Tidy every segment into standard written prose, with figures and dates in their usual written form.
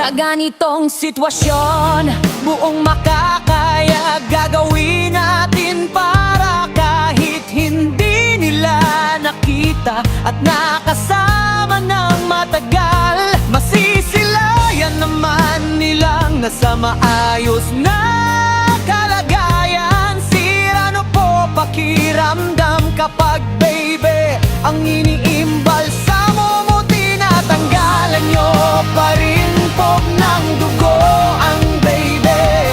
Sa ganitong sitwasyon, buong makakaya gagawin natin para kahit hindi nila nakita at nakasama ng matagal, masisilayan naman nilang nasa maayos na kalagayan. Sira po pakiramdam kapag baby ang iniimbalsamo mo, tinatanggalan nyo pa rin po ng dugo ang baby.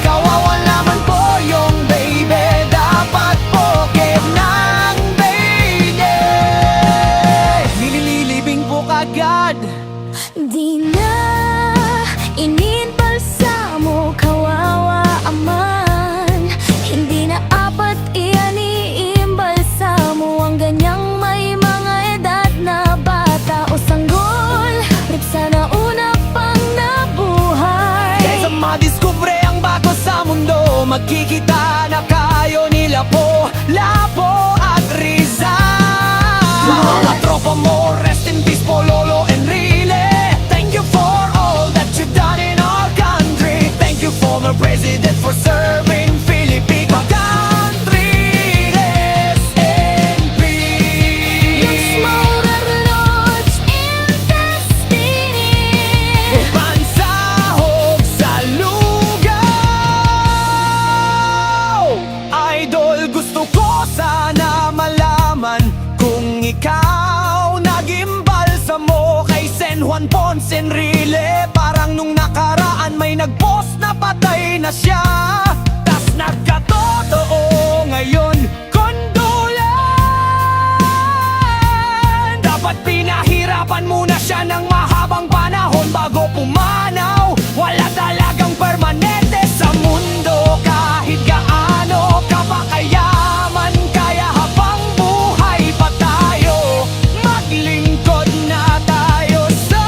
Kawawa naman po yung baby, dapat po care ng baby. Nililibing po kagad, Di na ininbalsamo, kawawa aman. Hindi na apat iyan iimbalsamo ang ganyang may mga edad na bata o sanggol. Ripsa na una pang nabuhay. kaysa madiskubre ang bago sa mundo, magkikita na kayo ni Lapo, Lapo at Rizal. Mga tropa mo, rest in peace po Lolo Enrile. Thank you for all that you've done in our country. Thank you former president for serving Philippine country. Rest in Yung peace. smolder lodge in destiny. Pansahog sa lugaw. Idol, gusto ko sana malaman kung ikaw nag-imbalsamo kay San Juan Ponce Enrile. Parang nung nakaraan may nag-post na patay na siya, tas nagkatotoo ngayon kondolan. Dapat pinahirapan muna siya ng mahabang panahon bago pumanaw. Wala talagang permanente sa mundo, kahit gaano ka pa kayaman. Kaya habang buhay pa tayo, maglingkod na tayo sa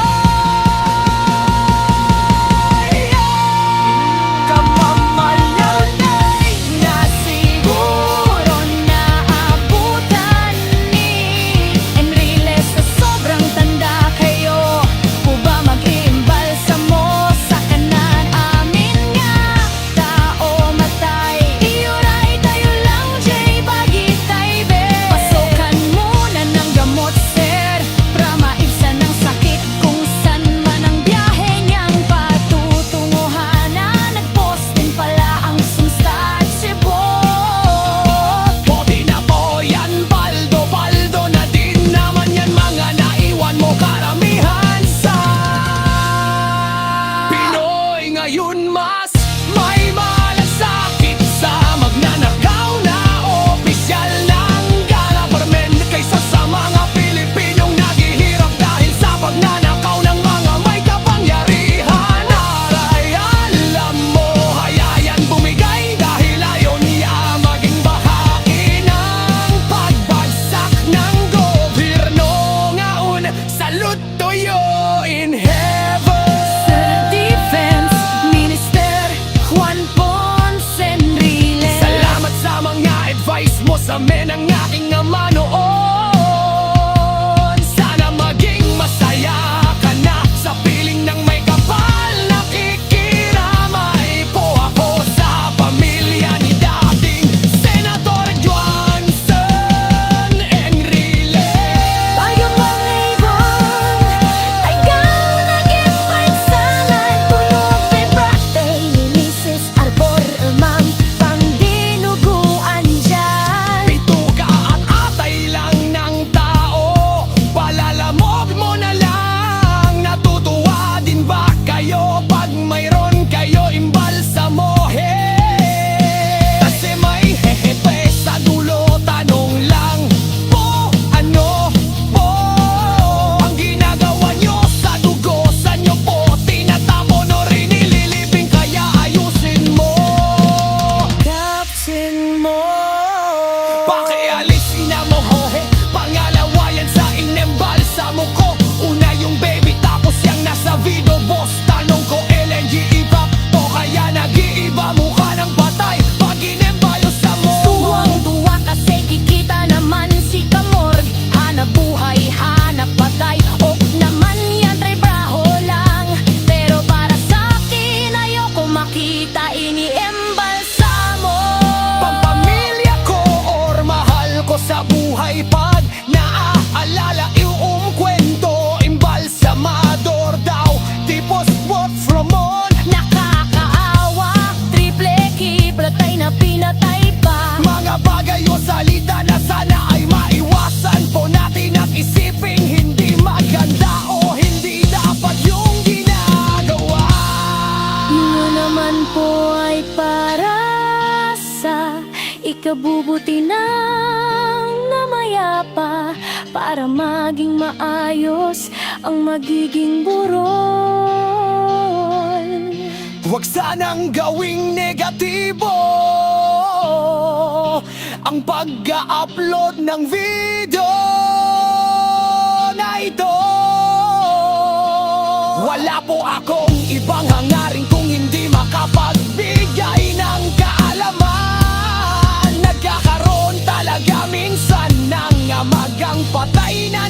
kamamalanay na siguro ikabubuti ng namayapa para maging maayos ang magiging burol. Huwag sanang gawing negatibo ang pag-upload ng video na ito. Wala po akong ibang hangarin kung hindi makapagbigay ng kaalaman. Nagkakaroon talaga minsan ng amagang patay na